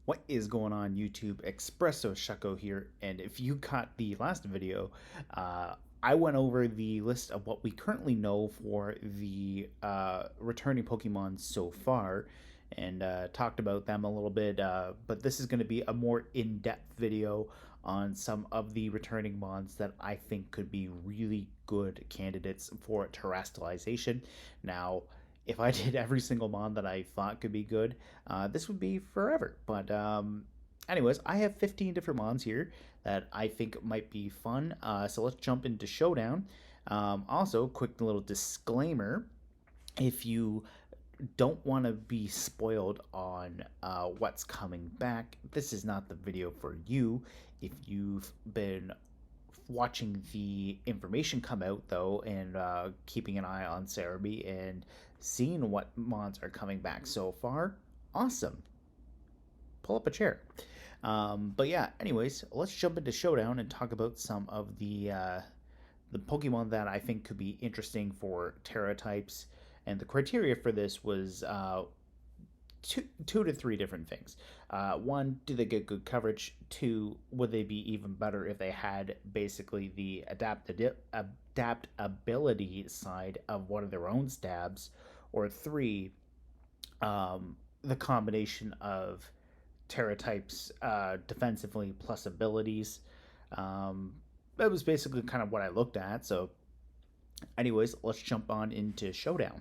What is going on YouTube? Espresso Shucko here, and if you caught the last video, I went over the list of what we currently know for the returning Pokemon so far, and talked about them a little bit, but this is going to be a more in-depth video on some of the returning mons that I think could be really good candidates for Terastallization. Now, if I did every single mon that I thought could be good, this would be forever. But anyways, I have 15 different mons here that I think might be fun. So let's jump into Showdown. Also, quick little disclaimer: if you don't want to be spoiled on what's coming back, this is not the video for you. If you've been watching the information come out though, and keeping an eye on Cerebi and seeing what mods are coming back so far, awesome. Pull up a chair. But yeah, anyways, let's jump into Showdown and talk about some of the Pokemon that I think could be interesting for Terra types. And the criteria for this was two to three different things. One, do they get good coverage? Two, would they be even better if they had basically the adaptability side of one of their own stabs? Or three, the combination of Terra types defensively plus abilities. That was basically kind of what I looked at. So, anyways, let's jump on into Showdown.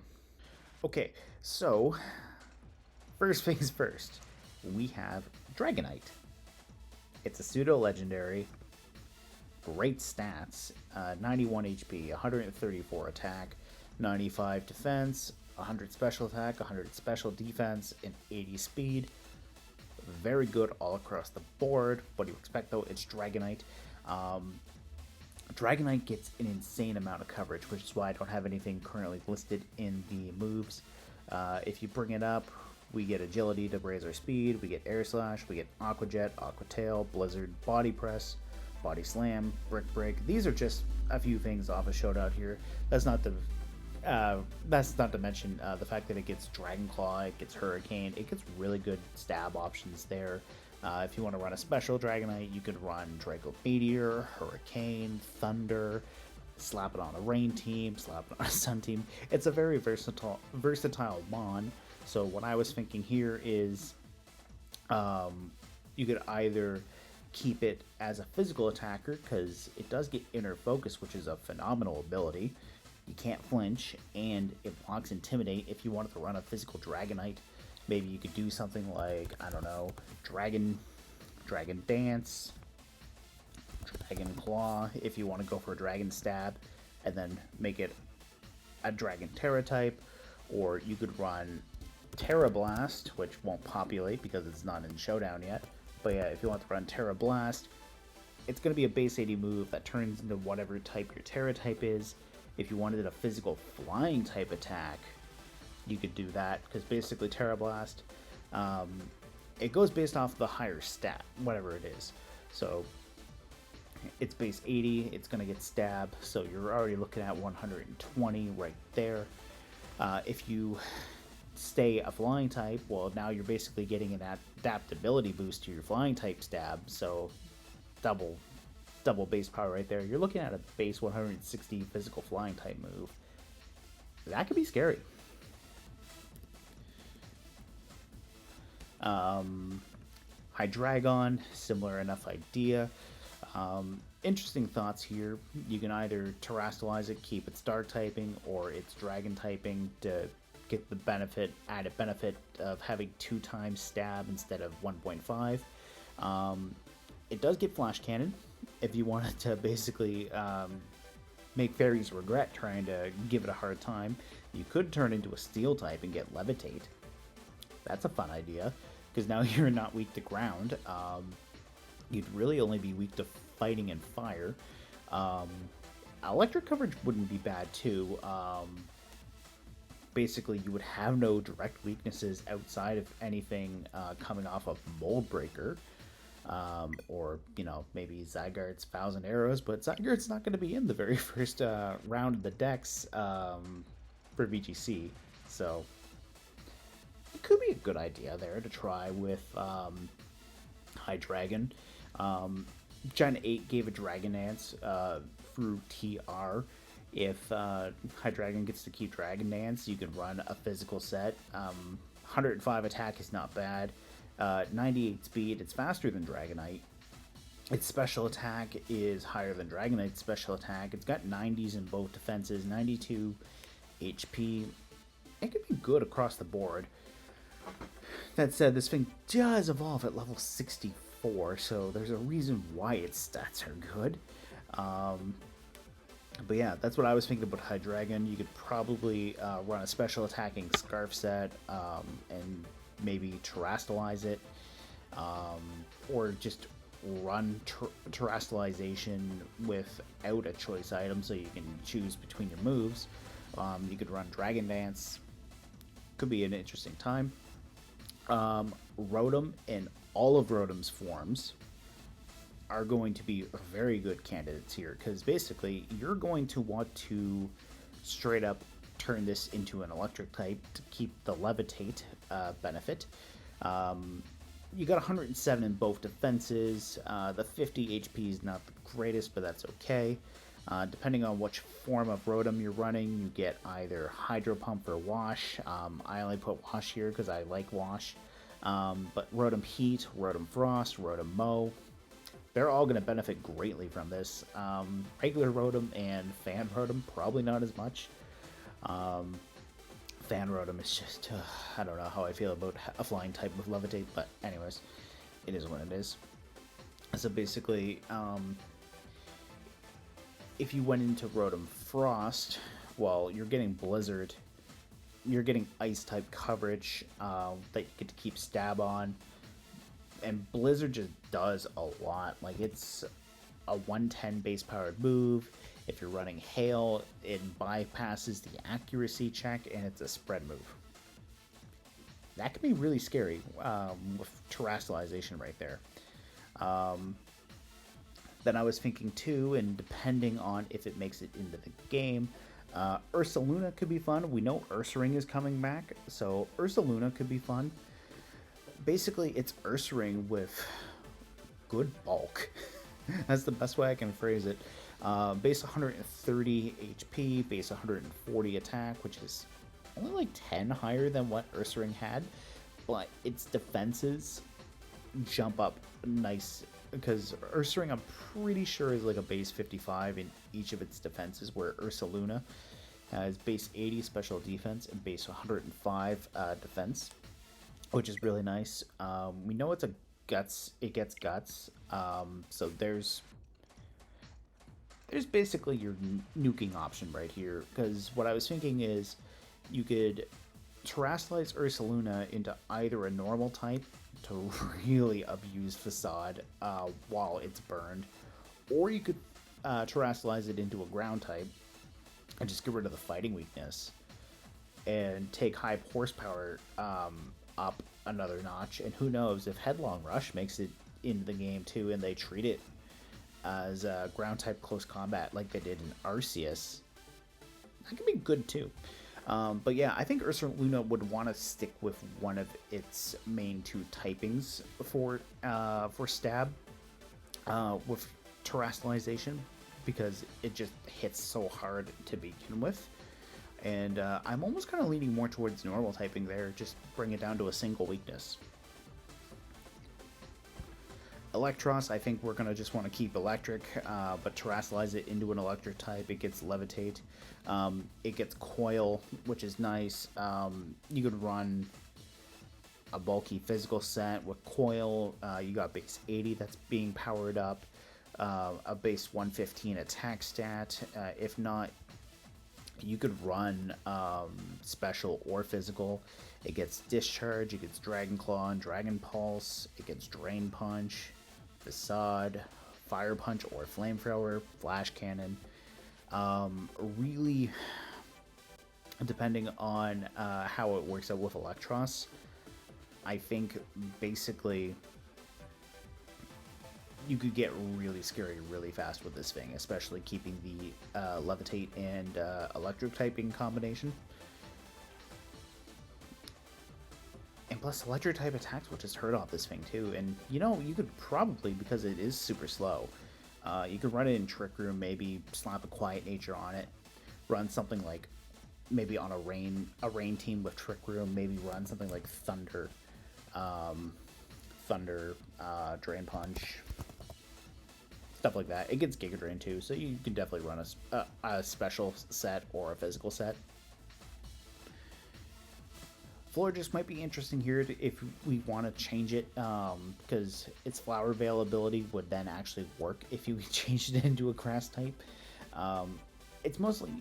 Okay, so first things first, we have Dragonite. It's a pseudo legendary, great stats, 91 HP, 134 attack, 95 defense, 100 special attack, 100 special defense, and 80 speed. Very good all across the board. What do you expect though? It's Dragonite. Dragonite gets an insane amount of coverage, which is why I don't have anything currently listed in the moves. If you bring it up, we get agility to raise our speed, we get air slash, we get aqua jet, aqua tail, blizzard, body press, body slam, brick break. These are just a few things off a showdown here. That's not to mention the fact that it gets Dragon Claw, it gets Hurricane, it gets really good stab options there. If you want to run a special Dragonite, you could run Draco Meteor, Hurricane, Thunder, slap it on a Rain team, slap it on a Sun team. It's a very versatile mon. So what I was thinking here is you could either keep it as a physical attacker, because it does get Inner Focus, which is a phenomenal ability. You can't flinch, and it blocks Intimidate. If you wanted to run a physical Dragonite, maybe you could do something like, I don't know, Dragon Dance, Dragon Claw, if you want to go for a Dragon Stab, and then make it a Dragon Terra type. Or you could run Terra Blast, which won't populate because it's not in Showdown yet. But yeah, if you want to run Terra Blast, it's going to be a base 80 move that turns into whatever type your Terra type is. If you wanted a physical flying type attack, you could do that, because basically Terra Blast, it goes based off the higher stat, whatever it is. So it's base 80, it's going to get stab, so you're already looking at 120 right there. If you stay a flying type, well, now you're basically getting an adaptability boost to your flying type stab, so double base power right there. You're looking at a base 160 physical flying type move. That could be scary. Hydreigon, similar enough idea. Interesting thoughts here. You can either Terastallize it, keep its dark typing, or its dragon typing to get the added benefit of having 2 times stab instead of 1.5. It does get Flash Cannon if you wanted to basically make fairies regret trying to give it a hard time. You could turn into a steel type and get Levitate. That's a fun idea, because now you're not weak to ground. You'd really only be weak to fighting and fire. Electric coverage wouldn't be bad too. Basically, you would have no direct weaknesses outside of anything coming off of Mold Breaker. Or, you know, maybe Zygarde's Thousand Arrows, but Zygarde's not going to be in the very first round of the decks for VGC, so it could be a good idea there to try with Hydreigon. Gen 8 gave a Dragon Dance through TR. If Hydreigon gets to keep Dragon Dance, you can run a physical set. 105 attack is not bad. 98 speed, it's faster than Dragonite. Its special attack is higher than Dragonite's special attack. It's got 90s in both defenses, 92 HP. It could be good across the board. That said, this thing does evolve at level 64, so there's a reason why its stats are good. But yeah, that's what I was thinking about Hydreigon. You could probably run a special attacking Scarf set and maybe Terastallize it, or just run Terastallization without a choice item, so you can choose between your moves. You could run Dragon Dance. Could be an interesting time. Rotom and all of Rotom's forms are going to be very good candidates here, because basically you're going to want to straight up turn this into an electric type to keep the levitate benefit. You got 107 in both defenses. The 50 HP is not the greatest, but that's okay. Depending on which form of Rotom you're running, you get either Hydro Pump or Wash. I only put Wash here because I like Wash. But Rotom Heat, Rotom Frost, Rotom Mow, they're all going to benefit greatly from this. Regular Rotom and Fan Rotom, probably not as much. Fan Rotom is just, I don't know how I feel about a flying type with Levitate, but anyways, it is what it is. So basically, if you went into Rotom Frost, well, you're getting Blizzard, you're getting Ice type coverage that you get to keep Stab on, and Blizzard just does a lot. Like, it's a 110 base powered move. If you're running Hail, it bypasses the accuracy check, and it's a spread move. That can be really scary with Terastallization right there. Then I was thinking too, and depending on if it makes it into the game, Ursaluna could be fun. We know Ursaring is coming back, so Ursaluna could be fun. Basically, it's Ursaring with good bulk. That's the best way I can phrase it. Base 130 HP, base 140 attack, which is only like 10 higher than what Ursaring had, but its defenses jump up nice, because Ursaring, I'm pretty sure, is like a base 55 in each of its defenses, where Ursaluna has base 80 special defense and base 105 defense, which is really nice. We know it's a guts, it gets guts, so there's basically your nuking option right here, because what I was thinking is you could Terastallize Ursaluna into either a normal type to really abuse Facade while it's burned, or you could Terastallize it into a ground type and just get rid of the fighting weakness and take high horsepower up another notch. And who knows, if Headlong Rush makes it into the game too, and they treat it as a ground type close combat like they did in Arceus, that could be good too. But yeah, I think Ursaluna would want to stick with one of its main two typings for stab with Terastallization, because it just hits so hard to begin with. And I'm almost kind of leaning more towards normal typing there, just bring it down to a single weakness. Electros, I think we're going to just want to keep electric, but Terastallize it into an electric type. It gets Levitate. It gets Coil, which is nice. You could run a bulky physical set with Coil. You got base 80 that's being powered up. A base 115 attack stat. If not, you could run special or physical. It gets Discharge, it gets Dragon Claw and Dragon Pulse, it gets Drain Punch, Facade, Fire Punch or Flamethrower, Flash Cannon. Really, depending on how it works out with Electros, I think basically you could get really scary really fast with this thing, especially keeping the Levitate and Electric typing combination. And plus, electric type attacks will just hurt off this thing too. And you know, you could probably, because it is super slow, you could run it in Trick Room, maybe slap a Quiet Nature on it, run something like maybe on a rain team with Trick Room, maybe run something like Thunder, Drain Punch, stuff like that. It gets Giga Drain too, so you can definitely run a special set or a physical set. Florges might be interesting here if we want to change it, because its flower availability would then actually work if you changed it into a grass type. It's mostly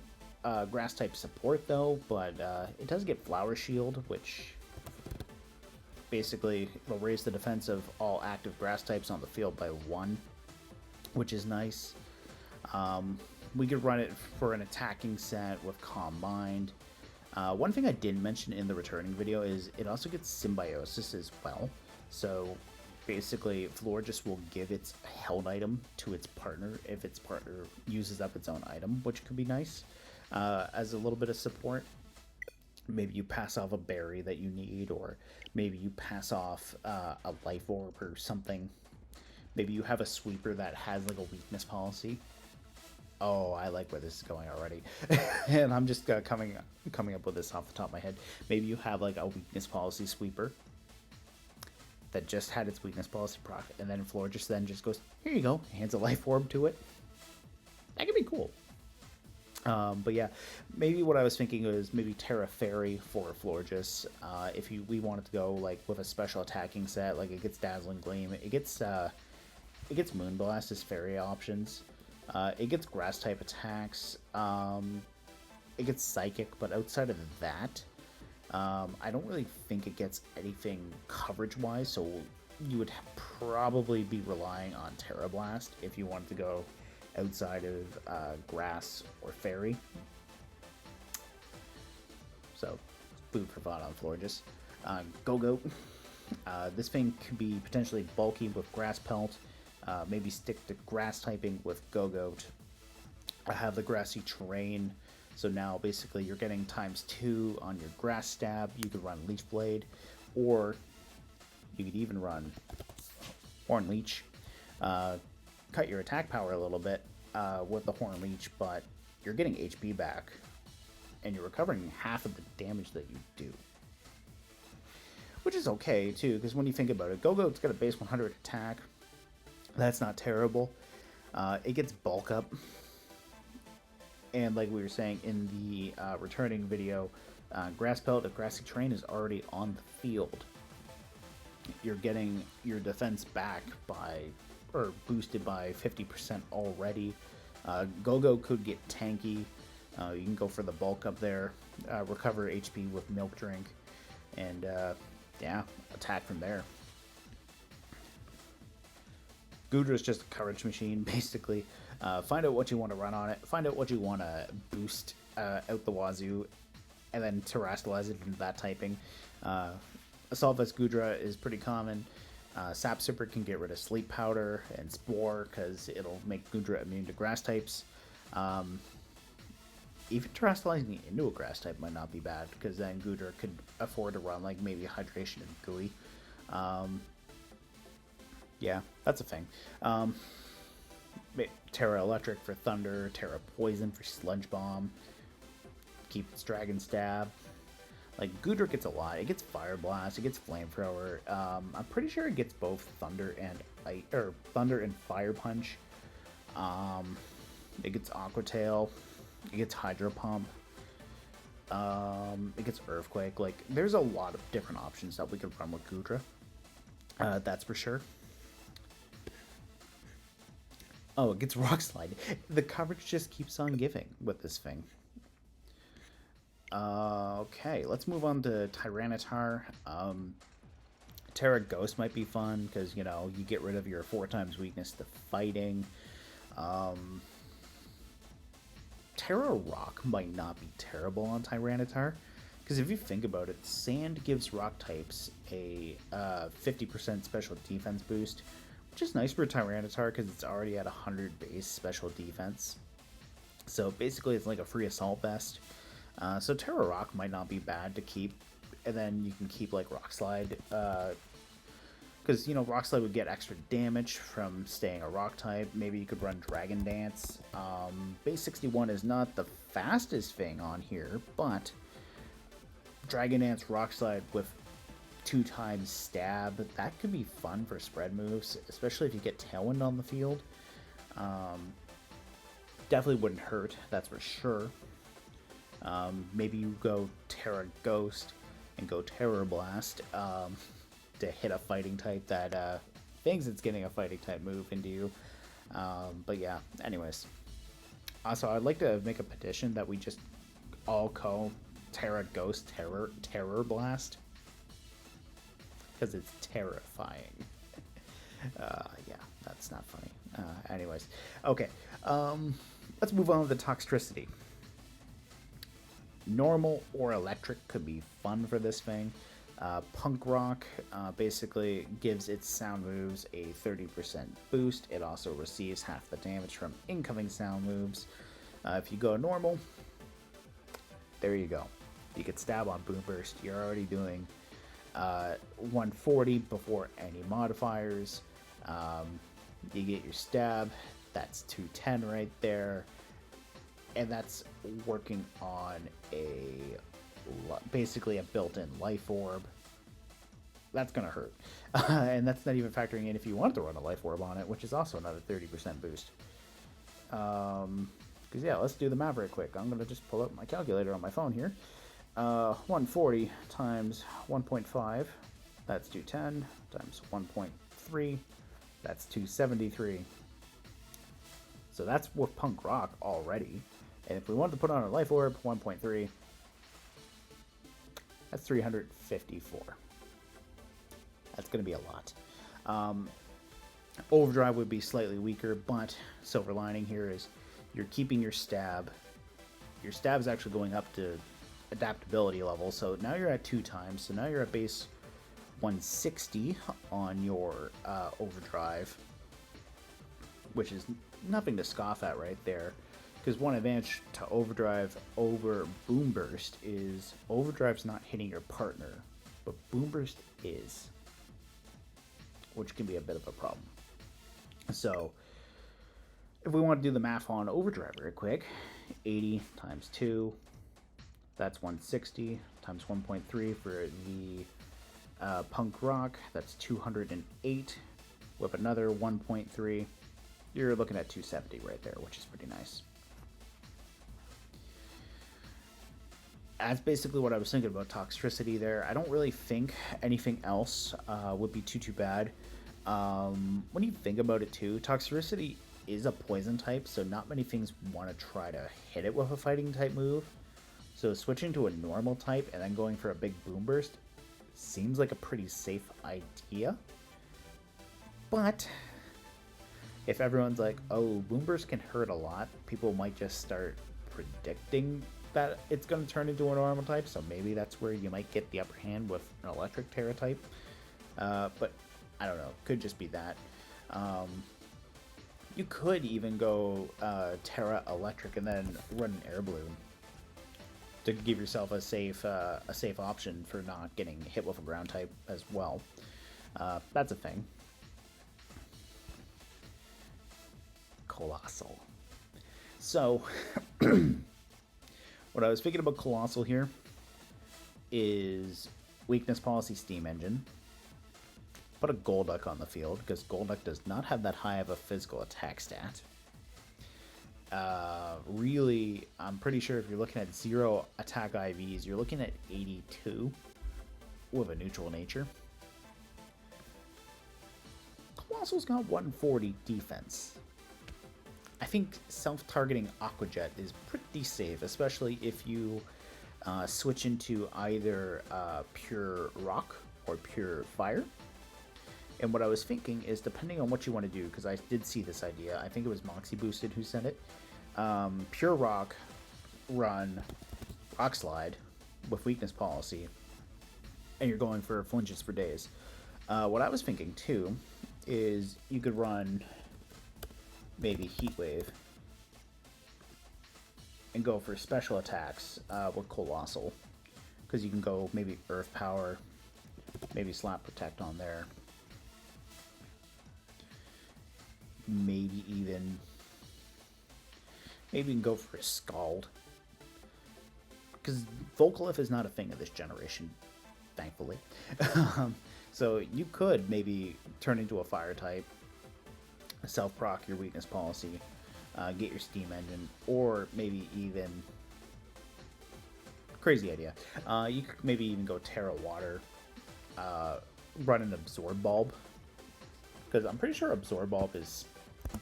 grass type support though, but it does get Flower Shield, which basically will raise the defense of all active grass types on the field by 1, which is nice. We could run it for an attacking set with Calm Mind. One thing I didn't mention in the returning video is it also gets Symbiosis as well. So basically, Florges will give its held item to its partner if its partner uses up its own item, which could be nice as a little bit of support. Maybe you pass off a berry that you need, or maybe you pass off a life orb or something. Maybe you have a sweeper that has like a weakness policy. Oh, I like where this is going already. And I'm just coming up with this off the top of my head. Maybe you have like a weakness policy sweeper that just had its weakness policy proc, and then Florges then just goes, here you go, hands a life orb to it. That could be cool. But yeah, maybe what I was thinking was maybe Terra Fairy for Florges. If we wanted to go like with a special attacking set, like it gets Dazzling Gleam, it gets Moonblast as fairy options. It gets grass type attacks. It gets psychic, but outside of that, I don't really think it gets anything coverage wise. So you would probably be relying on Terra Blast if you wanted to go outside of grass or fairy. So food for thought on Florges. Go-Go. This thing could be potentially bulky with Grass Pelt. Maybe stick to grass typing with Go-Goat. I have the grassy terrain, so now basically you're getting ×2 on your grass stab. You could run Leech Blade, or you could even run Horn Leech. Cut your attack power a little bit with the Horn Leech, but you're getting HP back, and you're recovering half of the damage that you do. Which is okay, too, because when you think about it, Go-Goat's got a base 100 attack. That's not terrible. It gets Bulk Up. And like we were saying in the returning video, Grass Pelt of Grassy Terrain is already on the field. You're getting your defense back by, or boosted by 50% already. Go-Go could get tanky. You can go for the Bulk Up there. Recover HP with Milk Drink. And yeah, attack from there. Goodra is just a courage machine, basically. Find out what you want to run on it. Find out what you want to boost out the wazoo, and then Terastallize it into that typing. Assault Vest Goodra is pretty common. Sap Sipper can get rid of Sleep Powder and Spore, because it'll make Goodra immune to grass types. Even Terastallizing it into a grass type might not be bad, because then Goodra could afford to run like maybe Hydration and Gooey. Yeah, that's a thing. Terra Electric for Thunder, Terra Poison for Sludge Bomb. Keep its Dragon Stab. Like, Goodra gets a lot. It gets Fire Blast, it gets Flamethrower. I'm pretty sure it gets both Thunder and Fire Punch. It gets Aqua Tail. It gets Hydro Pump. It gets Earthquake. Like, there's a lot of different options that we could run with Goodra. That's for sure. Oh, it gets Rock Slide. The coverage just keeps on giving with this thing. Okay, let's move on to Tyranitar. Terra Ghost might be fun, because, you know, you get rid of your 4x weakness to fighting. Terra Rock might not be terrible on Tyranitar, because if you think about it, Sand gives rock types a 50% special defense boost, which is nice for Tyranitar because it's already at 100 base special defense. So basically it's like a free Assault Vest. So Terra Rock might not be bad to keep and then you can keep like Rock Slide, because you know Rock Slide would get extra damage from staying a rock type. Maybe you could run Dragon Dance. Base 61 is not the fastest thing on here, but Dragon Dance, Rock Slide with 2 times stab, that could be fun for spread moves, especially if you get Tailwind on the field. Definitely wouldn't hurt, that's for sure. Maybe you go Terra Ghost and go Terror Blast to hit a fighting type that thinks it's getting a fighting type move into you. But yeah, anyways. Also, I'd like to make a petition that we just all call Terra Ghost Terror Blast, because it's terrifying. Yeah, that's not funny. Anyways, okay. Let's move on to the Toxtricity. Normal or electric could be fun for this thing. Punk Rock basically gives its sound moves a 30% boost. It also receives half the damage from incoming sound moves. If you go normal, there you go. You could stab on Boom Burst. You're already doing 140 before any modifiers. You get your stab. That's 210 right there. And that's working on basically a built-in life orb. That's gonna hurt. And that's not even factoring in if you wanted to run a life orb on it, which is also another 30% boost. Because yeah, let's do the math right quick. I'm gonna just pull up my calculator on my phone here. 140 times 1.5, that's 210, times 1.3, that's 273. So that's with Punk Rock already. And if we wanted to put on a life orb, 1.3, that's 354. That's going to be a lot. Overdrive would be slightly weaker, but silver lining here is you're keeping your stab. Your stab is actually going up to adaptability level, so now you're at 2 times. So now you're at base 160 on your overdrive, which is nothing to scoff at right there. Because one advantage to overdrive over boom burst is overdrive's not hitting your partner, but boom burst is, which can be a bit of a problem. So if we want to do the math on overdrive real quick, 80 times 2, that's 160 times 1.3 for the Punk Rock, that's 208 with another 1.3. You're looking at 270 right there, which is pretty nice. That's basically what I was thinking about Toxtricity there. I don't really think anything else would be too bad. When you think about it too, Toxtricity is a poison type, so not many things want to try to hit it with a fighting type move. So switching to a normal type and then going for a big boom burst seems like a pretty safe idea. But if everyone's like, oh, boom burst can hurt a lot, people might just start predicting that it's going to turn into a normal type, so maybe that's where you might get the upper hand with an electric Terra type. But I don't know, could just be that. You could even go Terra electric and then run an air balloon to give yourself a safe option for not getting hit with a ground type as well. That's a thing. Colossal. So what I was thinking about Colossal here is weakness policy Steam Engine. Put a Golduck on the field, because Golduck does not have that high of a physical attack stat. Really, I'm pretty sure if you're looking at 0 attack IVs, you're looking at 82 with a neutral nature. Colossal's got 140 defense. I think self-targeting Aqua Jet is pretty safe, especially if you switch into either pure rock or pure fire. And what I was thinking is, depending on what you want to do, because I did see this idea, I think it was Moxie Boosted who sent it. Pure rock, run Rock Slide with weakness policy, and you're going for flinches for days. What I was thinking too is you could run maybe Heat Wave and go for special attacks with Colossal. because you can go maybe Earth Power, maybe Slap Protect on there. Maybe even... Maybe you can go for a Scald. Because Volcalith is not a thing of this generation, thankfully. So you could maybe turn into a Fire type, self-proc your weakness policy, get your Steam Engine, or maybe even... Crazy idea. You could maybe even go Terra Water, run an Absorb Bulb, because I'm pretty sure Absorb Bulb is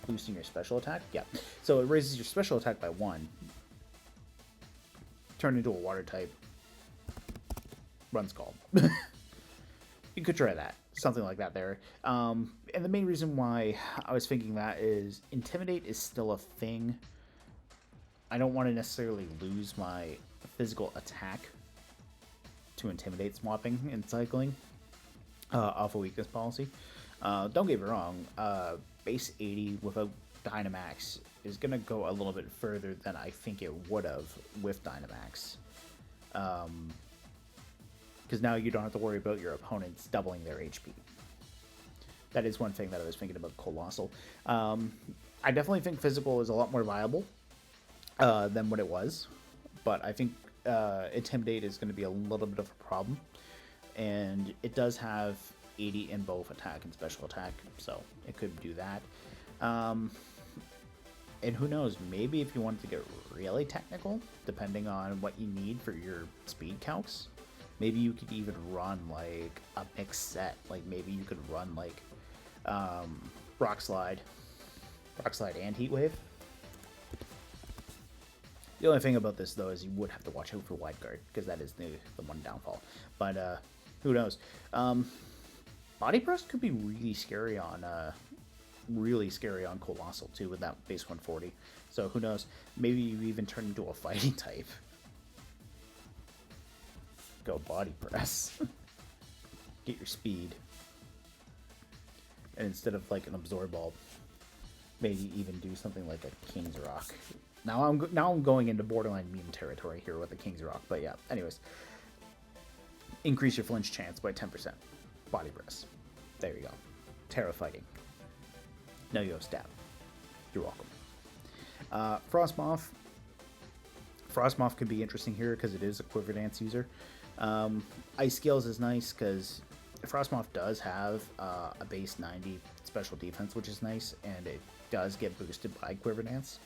boosting your special attack. Yeah, so it raises your special attack by 1. Turn into a water type. Run Scald. You could try that. Something like that there. And the main reason why I was thinking that is Intimidate is still a thing. I don't want to necessarily lose my physical attack to Intimidate swapping and cycling off a weakness policy. Don't get me wrong, base 80 without Dynamax is going to go a little bit further than I think it would have with Dynamax. Because now you don't have to worry about your opponents doubling their HP. That is one thing that I was thinking about Colossal. I definitely think Physical is a lot more viable than what it was. But I think Intimidate is going to be a little bit of a problem. And it does have 80 in both attack and special attack, so it could do that. And who knows, maybe if you wanted to get really technical, depending on what you need for your speed calcs, maybe you could even run like a mixed set. Like maybe you could run like Rock Slide and Heat Wave. The only thing about this though is you would have to watch out for Wide Guard, because that is the one downfall. But who knows? Body Press could be really scary on Colossal too with that base 140. So who knows? Maybe you even turn into a fighting type. Go Body Press. Get your speed. And instead of like an Absorb Bulb, maybe even do something like a King's Rock. Now I'm going into borderline meme territory here with the King's Rock, but yeah. Anyways, increase your flinch chance by 10%. Body Press. There you go. Terra Fighting. Now you have Stab. You're welcome. Frostmoth. Frostmoth could be interesting here because it is a Quiver Dance user. Ice Scales is nice because Frostmoth does have a base 90 special defense, which is nice, and it does get boosted by Quiver Dance.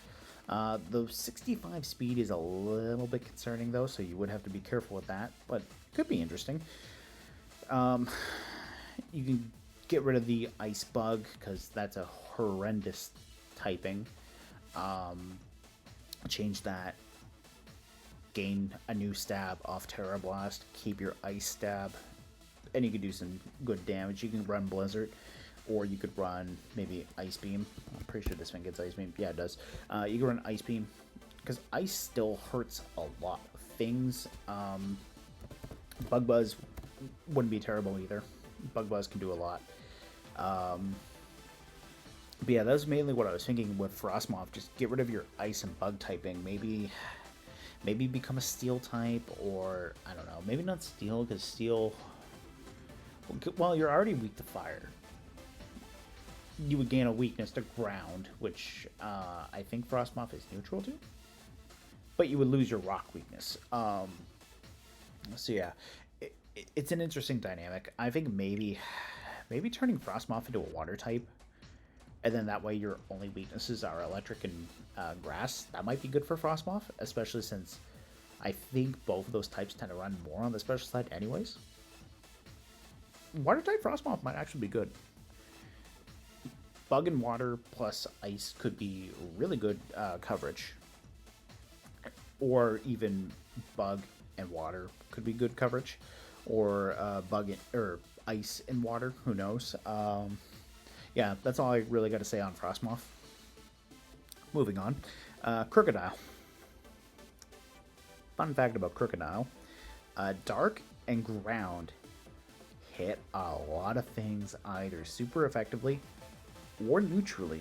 The 65 speed is a little bit concerning though, so you would have to be careful with that, but it could be interesting. You can get rid of the Ice Bug because that's a horrendous typing. Change that. Gain a new stab off Terra Blast. Keep your Ice Stab. And you can do some good damage. You can run Blizzard. Or you could run maybe Ice Beam. I'm pretty sure this thing gets Ice Beam. Yeah, it does. You can run Ice Beam. Because Ice still hurts a lot of things. Bug Buzz wouldn't be terrible either. Bug Buzz can do a lot. But yeah, that was mainly what I was thinking with Frostmoth. Just get rid of your Ice and Bug typing. Maybe become a Steel type, or I don't know. Maybe not Steel, because Steel... Well, you're already weak to Fire. You would gain a weakness to Ground, which I think Frostmoth is neutral to. But you would lose your Rock weakness. So yeah, it's an interesting dynamic. I think maybe turning Frostmoth into a Water type, and then that way your only weaknesses are Electric and Grass. That might be good for Frostmoth, especially since I think both of those types tend to run more on the special side anyways. Water type Frostmoth might actually be good. Bug and Water plus Ice could be really good coverage. Or even Bug and Water could be good coverage. Or or Ice and Water, who knows. Yeah, that's all I really got to say on Frostmoth. Moving on. Crocodile. Fun fact about Crocodile. Dark and Ground hit a lot of things either super effectively or neutrally.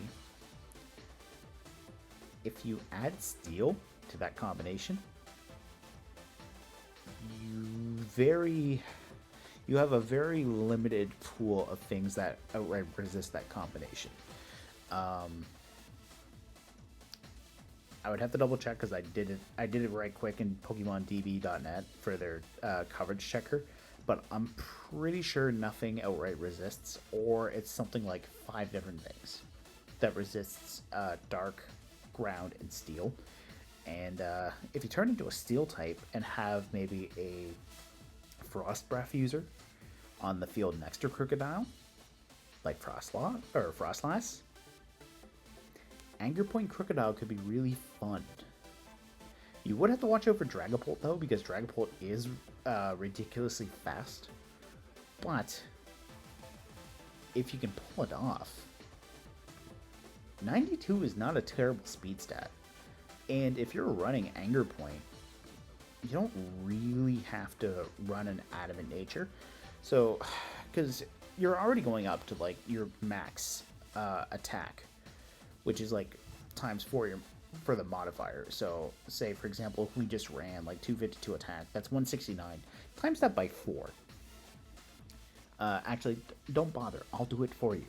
If you add Steel to that combination, you very you have a very limited pool of things that outright resist that combination. I would have to double check because I did it right quick in PokemonDB.net for their coverage checker, but I'm pretty sure nothing outright resists, or it's something like 5 different things that resists dark, ground, and steel. And if you turn into a steel type and have maybe a frost breath user on the field next to Crocodile, like Frostlass, Anger Point Crocodile could be really fun. You would have to watch out for Dragapult though, because Dragapult is ridiculously fast. But if you can pull it off, 92 is not a terrible speed stat. And if you're running Anger Point, you don't really have to run an Adamant Nature. So, because you're already going up to like your max attack, which is like ×4 for the modifier. So say for example, if we just ran like 252 attack, that's 169. Times that by 4. Actually, don't bother. I'll do it for you.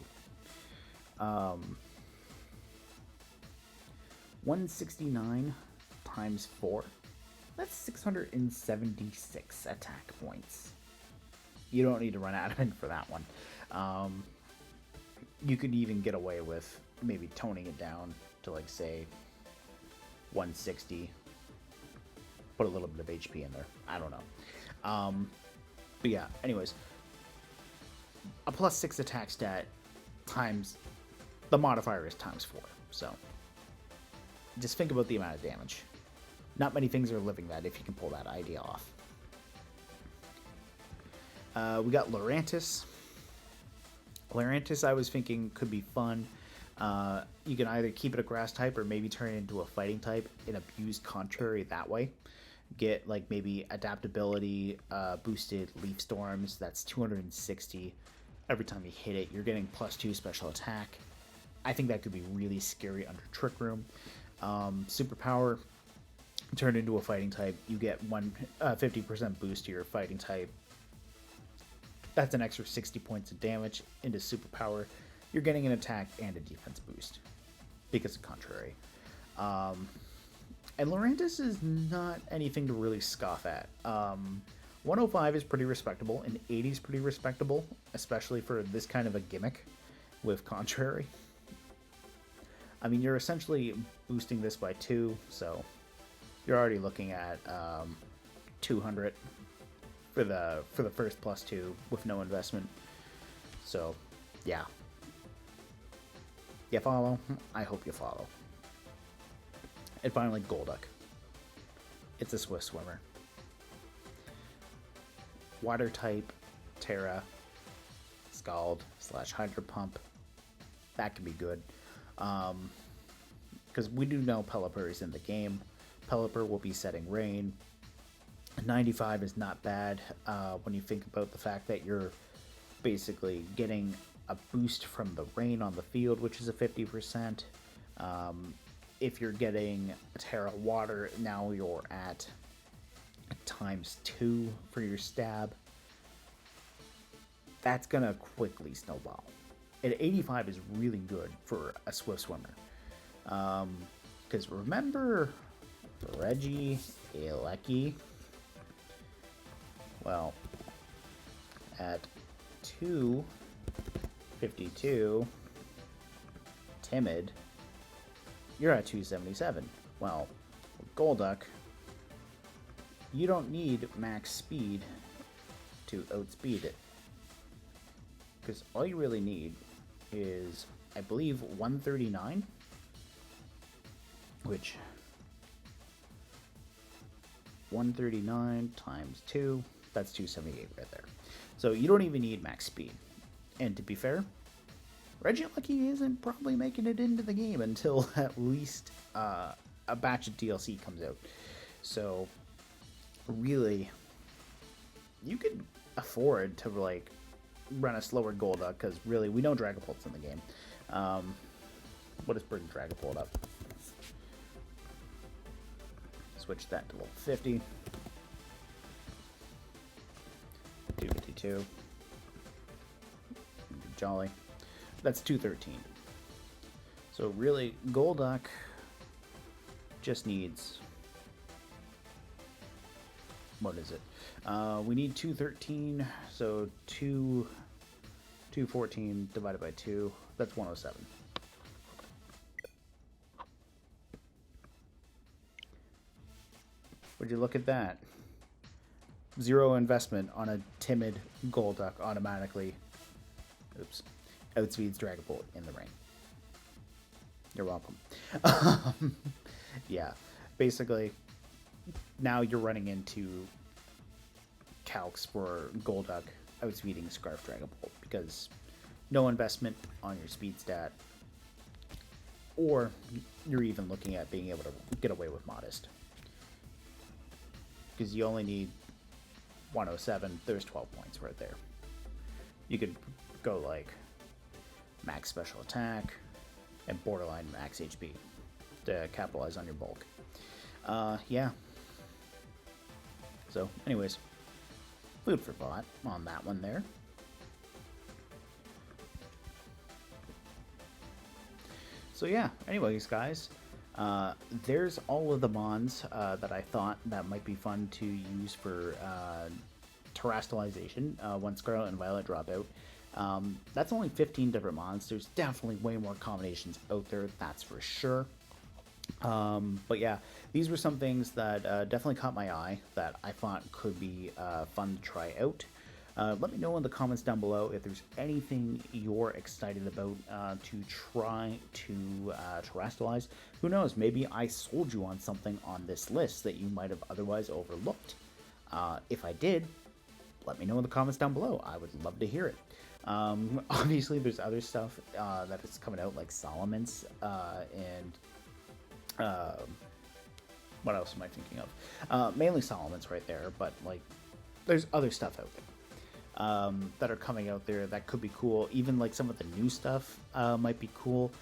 169 times 4. That's 676 attack points. You don't need to run Adamant for that one. You could even get away with maybe toning it down to like say 160. Put a little bit of HP in there. I don't know. But yeah, anyways. A +6 attack stat times the modifier is ×4. So just think about the amount of damage. Not many things are living that if you can pull that idea off. We got Lurantis. Lurantis, I was thinking, could be fun. You can either keep it a grass type or maybe turn it into a fighting type and abuse Contrary that way. Get like maybe adaptability, boosted Leaf Storms. That's 260. Every time you hit it, you're getting +2 special attack. I think that could be really scary under Trick Room. Superpower, turn into a fighting type. You get 50% boost to your fighting type. That's an extra 60 points of damage into superpower. You're getting an attack and a defense boost because of Contrary. And Lurantis is not anything to really scoff at. 105 is pretty respectable, and 80 is pretty respectable, especially for this kind of a gimmick with Contrary. I mean, you're essentially boosting this by 2, so you're already looking at 200 for the first +2 with no investment. So, yeah. You follow? I hope you follow. And finally, Golduck. It's a Swift Swimmer. Water type, Terra, Scald / Hydro Pump. That could be good. Because we do know Pelipper is in the game. Pelipper will be setting Rain. 95 is not bad when you think about the fact that you're basically getting a boost from the rain on the field, which is a 50%. If you're getting Terra Water, now you're at ×2 for your stab. That's gonna quickly snowball. And 85 is really good for a Swift Swimmer. Because remember Reggie Alecki? Well, at 252 Timid, you're at 277. Well, with Golduck, you don't need max speed to outspeed it. Because all you really need is, I believe, 139, which 139 times 2, that's 278 right there. So you don't even need max speed. And to be fair, Regieleki isn't probably making it into the game until at least a batch of DLC comes out. So really, you could afford to like run a slower Golduck, because really we know Dragapult's in the game. What is bring Dragapult up? Switch that to level 50. 2. Jolly. That's 213. So really, Golduck just needs... What is it? We need 213, so 214 divided by 2, that's 107. Would you look at that? 0 investment on a timid Golduck automatically. Oops. Outspeeds Dragapult in the rain. You're welcome. Yeah, basically, now you're running into calcs for Golduck outspeeding Scarf Dragapult because no investment on your speed stat, or you're even looking at being able to get away with Modest because you only need 107. There's 12 points right there. You could go like max special attack and borderline max HP to capitalize on your bulk. Yeah. So, anyways, food for thought on that one there. So yeah, anyways, guys, there's all of the mons that I thought that might be fun to use for Terastallization when Scarlet and Violet drop out. That's only 15 different mons. There's definitely way more combinations out there, that's for sure. But yeah, these were some things that definitely caught my eye that I thought could be fun to try out. Let me know in the comments down below if there's anything you're excited about to try to Terastallize. Who knows, maybe I sold you on something on this list that you might have otherwise overlooked. If I did, let me know in the comments down below. I would love to hear it. Obviously, there's other stuff that is coming out, like Solomon's and what else am I thinking of? Mainly Solomon's right there, but like there's other stuff out there that are coming out there that could be cool. Even like some of the new stuff might be cool.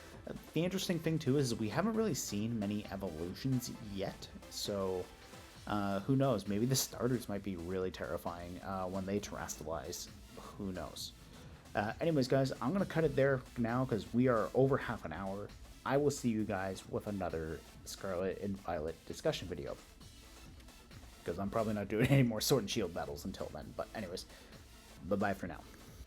The interesting thing too is we haven't really seen many evolutions yet, so who knows? Maybe the starters might be really terrifying when they Terastallize. Who knows? Anyways, guys, I'm going to cut it there now because we are over half an hour. I will see you guys with another Scarlet and Violet discussion video, because I'm probably not doing any more Sword and Shield battles until then. But anyways, bye-bye for now.